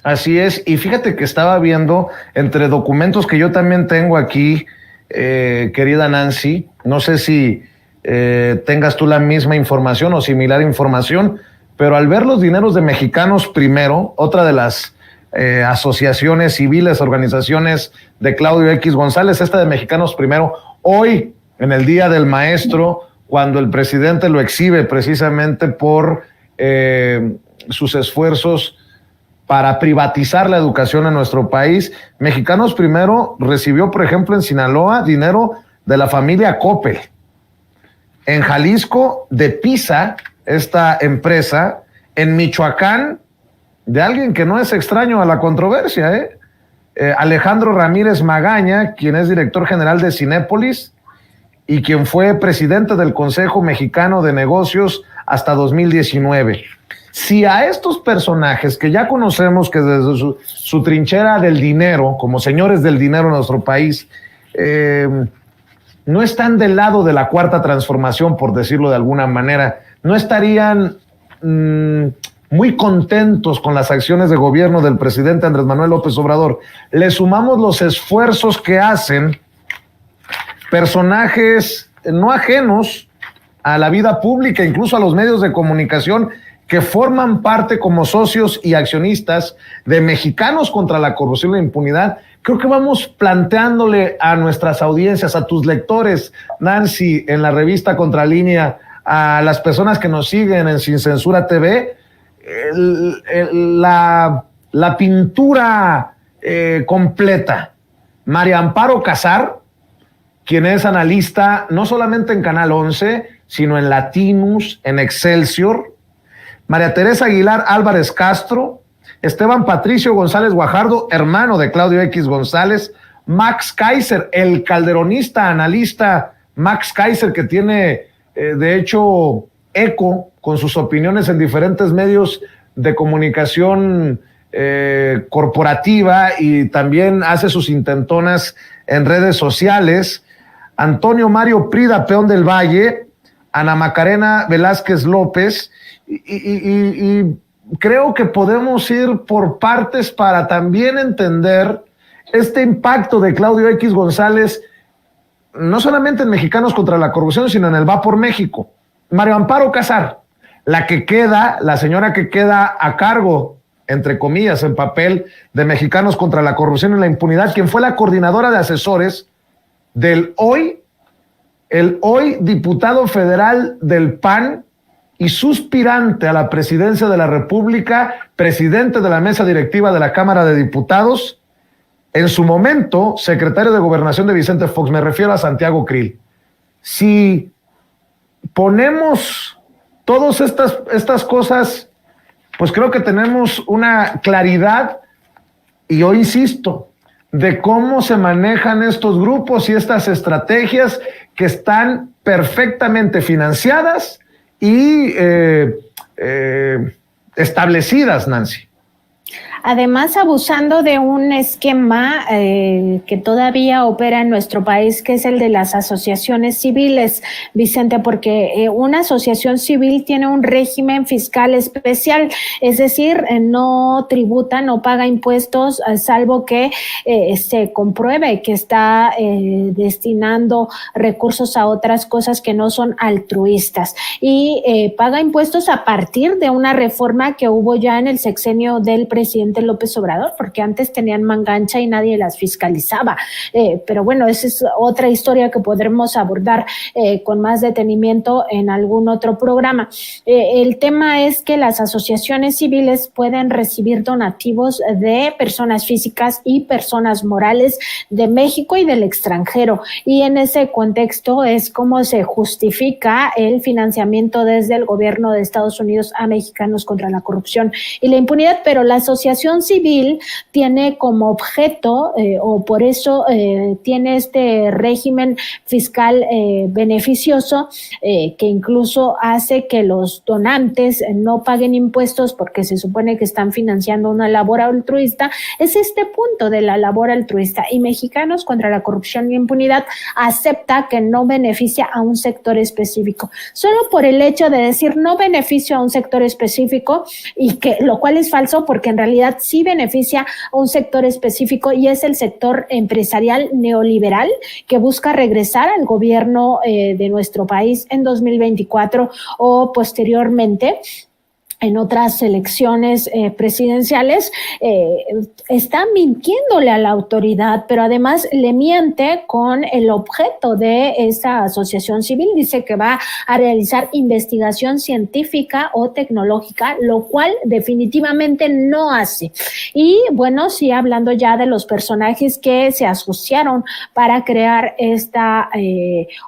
Así es, y fíjate que estaba viendo entre documentos que yo también tengo aquí, querida Nancy, no sé si tengas tú la misma información o similar información, pero al ver los dineros de Mexicanos Primero, otra de las asociaciones civiles, organizaciones de Claudio X González, esta de Mexicanos Primero, hoy en el Día del Maestro, cuando el presidente lo exhibe precisamente por sus esfuerzos para privatizar la educación en nuestro país. Mexicanos Primero recibió, por ejemplo, en Sinaloa, dinero de la familia Coppel. En Jalisco, de PISA, esta empresa. En Michoacán, de alguien que no es extraño a la controversia, Alejandro Ramírez Magaña, quien es director general de Cinépolis y quien fue presidente del Consejo Mexicano de Negocios hasta 2019. Si a estos personajes que ya conocemos que desde su trinchera del dinero, como señores del dinero en nuestro país, no están del lado de la cuarta transformación, por decirlo de alguna manera, no estarían muy contentos con las acciones de gobierno del presidente Andrés Manuel López Obrador, le sumamos los esfuerzos que hacen personajes no ajenos a la vida pública, incluso a los medios de comunicación, que forman parte como socios y accionistas de Mexicanos contra la Corrupción y la Impunidad. Creo que vamos planteándole a nuestras audiencias, a tus lectores, Nancy, en la revista Contralínea, a las personas que nos siguen en Sin Censura TV, la pintura completa. María Amparo Casar, quien es analista no solamente en Canal 11, sino en Latinus, en Excelsior. María Teresa Aguilar Álvarez Castro, Esteban Patricio González Guajardo, hermano de Claudio X González, Max Kaiser, el calderonista, analista Max Kaiser, que tiene de hecho eco con sus opiniones en diferentes medios de comunicación corporativa y también hace sus intentonas en redes sociales. Antonio Mario Prida Peón del Valle, Ana Macarena Velázquez López, y creo que podemos ir por partes para también entender este impacto de Claudio X González, no solamente en Mexicanos contra la Corrupción, sino en el Va por México. María Amparo Casar, la señora que queda a cargo, entre comillas, en papel de Mexicanos contra la Corrupción y la Impunidad, quien fue la coordinadora de asesores del el hoy diputado federal del PAN y suspirante a la presidencia de la República, presidente de la mesa directiva de la Cámara de Diputados, en su momento secretario de Gobernación de Vicente Fox, me refiero a Santiago Krill. Si ponemos todas estas cosas, pues creo que tenemos una claridad, y yo insisto, de cómo se manejan estos grupos y estas estrategias que están perfectamente financiadas y establecidas, Nancy. Además, abusando de un esquema que todavía opera en nuestro país, que es el de las asociaciones civiles, Vicente, porque una asociación civil tiene un régimen fiscal especial, es decir, no tributa, no paga impuestos, salvo que se compruebe que está destinando recursos a otras cosas que no son altruistas. Y paga impuestos a partir de una reforma que hubo ya en el sexenio del presidente López Obrador, porque antes tenían mangancha y nadie las fiscalizaba. Pero bueno, esa es otra historia que podremos abordar con más detenimiento en algún otro programa. El tema es que las asociaciones civiles pueden recibir donativos de personas físicas y personas morales de México y del extranjero. Y en ese contexto es como se justifica el financiamiento desde el gobierno de Estados Unidos a Mexicanos contra la Corrupción y la Impunidad, pero la asociación civil tiene como objeto, o por eso tiene este régimen fiscal beneficioso, que incluso hace que los donantes no paguen impuestos porque se supone que están financiando una labor altruista. Es este punto de la labor altruista, y Mexicanos contra la Corrupción y Impunidad acepta que no beneficia a un sector específico, solo por el hecho de decir no beneficio a un sector específico, y que lo cual es falso, porque en realidad sí beneficia a un sector específico y es el sector empresarial neoliberal que busca regresar al gobierno de nuestro país en 2024 o posteriormente en otras elecciones presidenciales, está mintiéndole a la autoridad, pero además le miente con el objeto de esta asociación civil. Dice que va a realizar investigación científica o tecnológica, lo cual definitivamente no hace. Y bueno, sí, hablando ya de los personajes que se asociaron para crear esta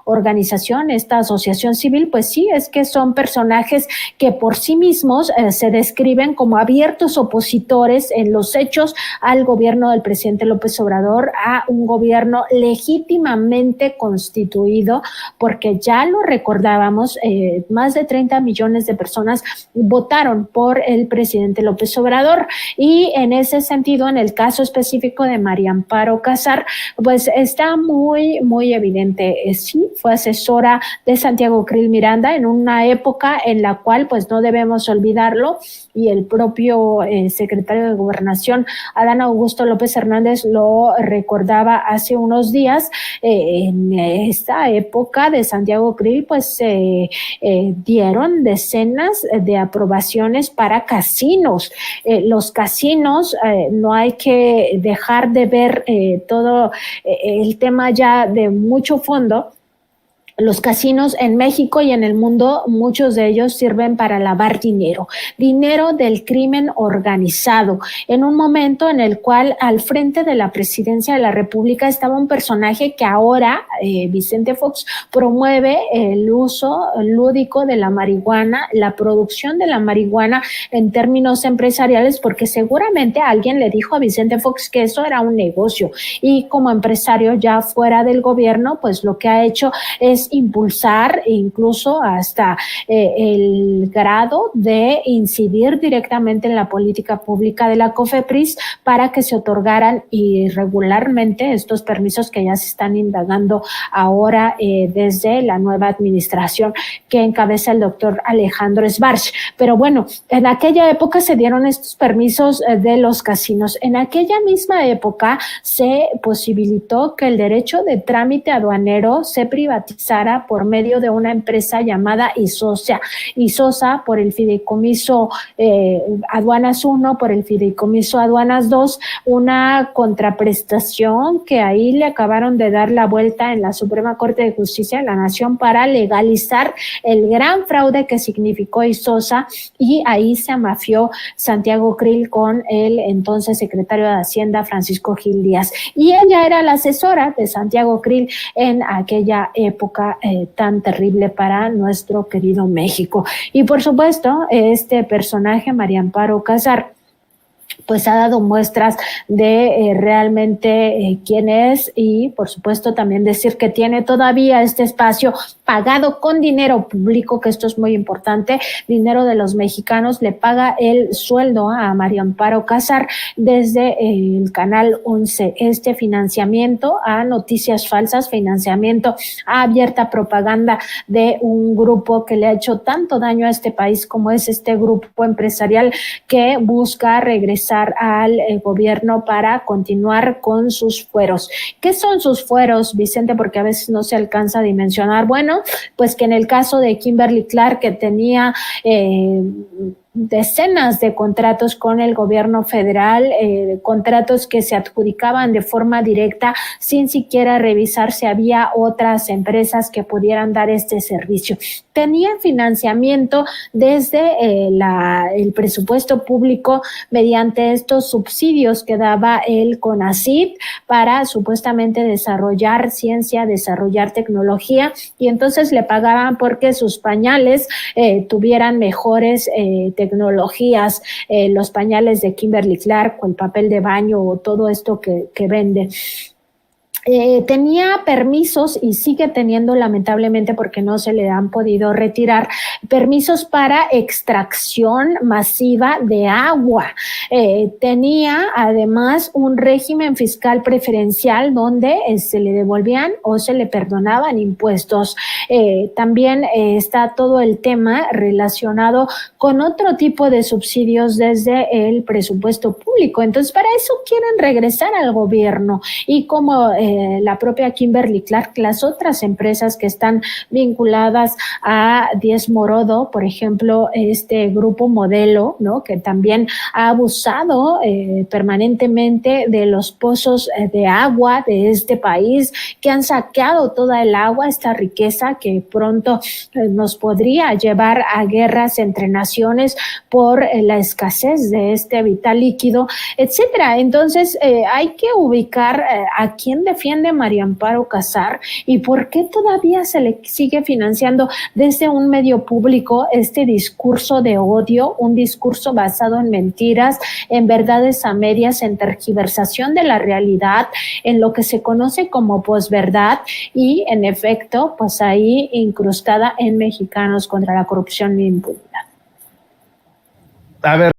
organización, esta asociación civil, pues sí, es que son personajes que por sí mismos se describen como abiertos opositores en los hechos al gobierno del presidente López Obrador, a un gobierno legítimamente constituido, porque ya lo recordábamos, más de 30 millones de personas votaron por el presidente López Obrador y en ese sentido, en el caso específico de María Amparo Casar, pues está muy, muy evidente. Sí, fue asesora de Santiago Krill Miranda en una época en la cual pues no debemos olvidarlo, y el propio secretario de Gobernación, Adán Augusto López Hernández, lo recordaba hace unos días. En esta época de Santiago Krill, pues dieron decenas de aprobaciones para casinos. Los casinos, no hay que dejar de ver todo el tema ya de mucho fondo. Los casinos en México y en el mundo, muchos de ellos sirven para lavar dinero, dinero del crimen organizado, en un momento en el cual al frente de la presidencia de la República estaba un personaje que ahora, Vicente Fox, promueve el uso lúdico de la marihuana, la producción de la marihuana en términos empresariales, porque seguramente alguien le dijo a Vicente Fox que eso era un negocio y como empresario ya fuera del gobierno, pues lo que ha hecho es impulsar incluso hasta el grado de incidir directamente en la política pública de la COFEPRIS para que se otorgaran irregularmente estos permisos que ya se están indagando ahora desde la nueva administración que encabeza el doctor Alejandro Sbarch. Pero bueno, en aquella época se dieron estos permisos de los casinos. En aquella misma época se posibilitó que el derecho de trámite aduanero se privatizara por medio de una empresa llamada ISOSA por el Fideicomiso Aduanas 1, por el Fideicomiso Aduanas 2, una contraprestación que ahí le acabaron de dar la vuelta en la Suprema Corte de Justicia de la Nación para legalizar el gran fraude que significó ISOSA, y ahí se amafió Santiago Krill con el entonces secretario de Hacienda, Francisco Gil Díaz, y ella era la asesora de Santiago Krill en aquella época tan terrible para nuestro querido México. Y por supuesto, este personaje, María Amparo Casar, pues ha dado muestras de realmente quién es, y por supuesto también decir que tiene todavía este espacio pagado con dinero público, que esto es muy importante, dinero de los mexicanos. Le paga el sueldo a María Amparo Casar desde el Canal 11. Este financiamiento a noticias falsas, financiamiento a abierta propaganda de un grupo que le ha hecho tanto daño a este país como es este grupo empresarial que busca regresar al gobierno para continuar con sus fueros. ¿Qué son sus fueros, Vicente? Porque a veces no se alcanza a dimensionar. Bueno, pues que en el caso de Kimberly Clark, que tenía decenas de contratos con el gobierno federal, contratos que se adjudicaban de forma directa sin siquiera revisar si había otras empresas que pudieran dar este servicio. Tenía financiamiento desde el presupuesto público mediante estos subsidios que daba el CONACYT para supuestamente desarrollar ciencia, desarrollar tecnología, y entonces le pagaban porque sus pañales tuvieran mejores tecnologías, los pañales de Kimberly Clark o el papel de baño o todo esto que vende. tenía permisos y sigue teniendo, lamentablemente, porque no se le han podido retirar, permisos para extracción masiva de agua. Tenía además un régimen fiscal preferencial donde se le devolvían o se le perdonaban impuestos. También está todo el tema relacionado con otro tipo de subsidios desde el presupuesto público. Entonces, para eso quieren regresar al gobierno, y como la propia Kimberly Clark, las otras empresas que están vinculadas a Diez Morodo, por ejemplo, este grupo Modelo, ¿no?, que también ha abusado permanentemente de los pozos de agua de este país, que han saqueado toda el agua, esta riqueza que pronto nos podría llevar a guerras entre naciones por la escasez de este vital líquido, etcétera. Entonces, hay que ubicar a quién defiende María Amparo Casar y por qué todavía se le sigue financiando desde un medio público este discurso de odio, un discurso basado en mentiras, en verdades a medias, en tergiversación de la realidad, en lo que se conoce como posverdad y, en efecto, pues ahí incrustada en Mexicanos contra la Corrupción e Impunidad. A ver.